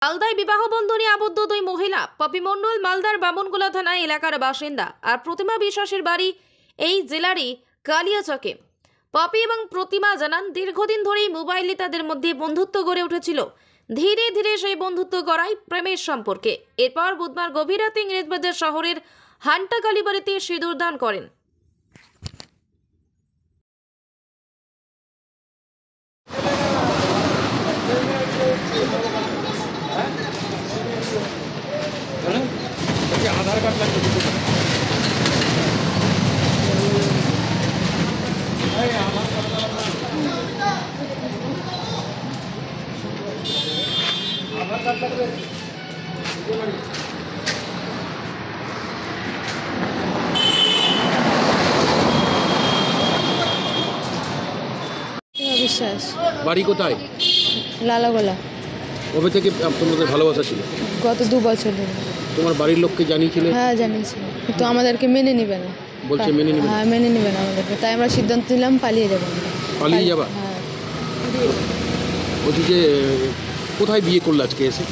মালদায় বিবাহ বন্ধনে আবদ্ধ দুই মহিলা। পপি মণ্ডল মালদার বামনগোলা থানা এলাকার বাসিন্দা আর প্রতিমা বিশ্বাসের বাড়ি এই জেলারই কালিয়াচকে। পপি এবং প্রতিমা জানান, দীর্ঘদিন ধরেই মোবাইলে তাদের মধ্যে বন্ধুত্ব গড়ে উঠেছিল। ধীরে ধীরে সেই বন্ধুত্ব গড়ায় প্রেমের সম্পর্কে। এরপর বুধবার গভীর রাতে ইংরেজবাজার শহরের হান্টাকালী বাড়িতে সিঁদুর দান করেন। आधार कार्ड लगेगा। आधार कार्ड लगेगा। বিশ্বাস বাড়ি কোথায়? লালাগোলা। কবে থেকে তোমাদের ভালোবাসা ছিল? গত 2 বছর ধরে। তোমার বাড়ির লোককে জানিয়েছিলে? হ্যাঁ জানিয়েছি, কিন্তু আমাদেরকে মেনে নেবে না। বলছে মেনে নেবে? হ্যাঁ মেনে নেবে না আমাদেরকে, তাই আমরা সিদ্ধান্ত নিলাম পালিয়ে যাবো। পালিয়ে যাবা? হ্যাঁ। বলছি যে কোথায় বিয়ে করলে আজকে এসে?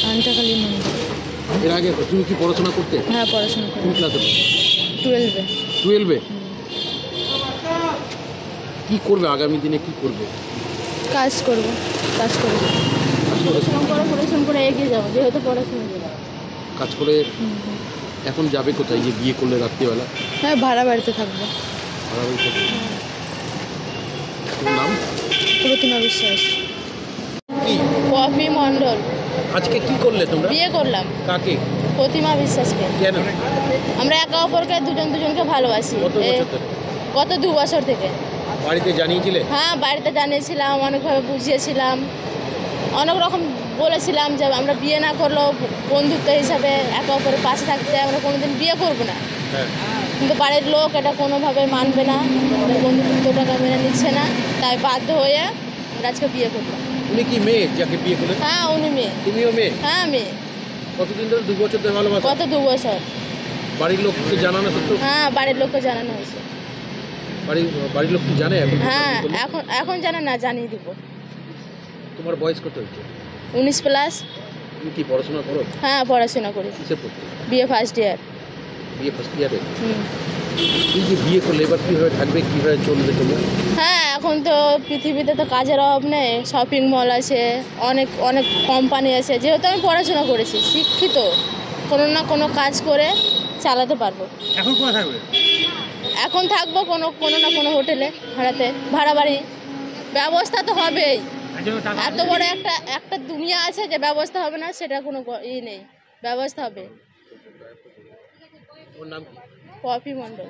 হান্টাকালী মন্দির। এর আগে তুমি কি পড়াশোনা করতে? হ্যাঁ পড়াশোনা করি। কোন ক্লাসে? 12-এ। 12-এ? কি করবে আগামী দিনে, কি করবে? কাজ করবো। পড়াশোনা করে এগিয়ে যাবো, যেহেতু পড়াশোনা কাজ করে। এখন যাবে কোথায় যে বিয়ে করলে রাত্রিবেলা? হ্যাঁ ভাড়া বাড়িতে থাকবো। ভাড়া বাড়িতে থাকবে? তোমার নাম? প্রতিমা বিশ্বাস। কি? পপি মণ্ডল। আজকে কি করলে তোমরা? বিয়ে করলাম। কাকে? প্রতিমা বিশ্বাসকে। কেন? আমরা একে অপরকে দুজনকে ভালোবাসি। কত বছর ধরে? গত 2 বছর থেকে। বাড়িতে জানিয়েছিলে? হ্যাঁ বাড়িতে জানিয়েছিলাম, অনেকভাবে বুঝিয়েছিলাম, অনেক রকম বলেছিলাম যে আমরা বিয়ে না করলেও বন্ধুত্ব হিসাবে একে অপরের পাশে থাকতে আমরা কোনোদিন বিয়ে করবো না। হ্যাঁ। কিন্তু বাড়ির লোক এটা কোনোভাবে মানবে না, বন্ধুত্বটাকে মেনে নিচ্ছে না, তাই বাধ্য হয়ে আমরা আজকে বিয়ে করলাম। উনি কি মেয়ে যাকে বিয়ে করলেন? হ্যাঁ উনি মেয়ে। তুমিও মেয়ে? হ্যাঁ মেয়ে। কতদিন ধরে? 2 বছর ধরে ভালোবাসা? গত 2 বছর। বাড়ির লোককে জানানো সত্য? হ্যাঁ বাড়ির লোককে জানানো হয়েছে। বাড়ির লোক কি জানে এখন? হ্যাঁ এখন জানে না, জানিয়ে দিব। তোমার বয়স কত হচ্ছে? 19+। তুমি কি পড়াশোনা করো? হ্যাঁ পড়াশোনা করি। কিসে পড়তে? বিয়ে ফার্স্ট ইয়ার। বিয়ে ফার্স্ট ইয়ারে? এই যে বিয়ে করলে এবার কীভাবে থাকবে, কীভাবে চলবে তোমরা? হ্যাঁ এখন তো পৃথিবীতে তো কাজের অভাব নেই, শপিং মল আছে, অনেক অনেক কোম্পানি আছে। যেহেতু আমি পড়াশোনা করেছি, শিক্ষিত, কোনো না কোনো কাজ করে চালাতে পারবো। এখন কোথায় থাকবে? এখন থাকবো কোনো না কোনো হোটেলে, ভাড়া বাড়ি। ব্যবস্থা তো হবেই। এত বড় একটা দুনিয়া আছে যে ব্যবস্থা হবে না, সেটা কোনো নেই, ব্যবস্থা হবে। ওর নাম কি? পপি মণ্ডল।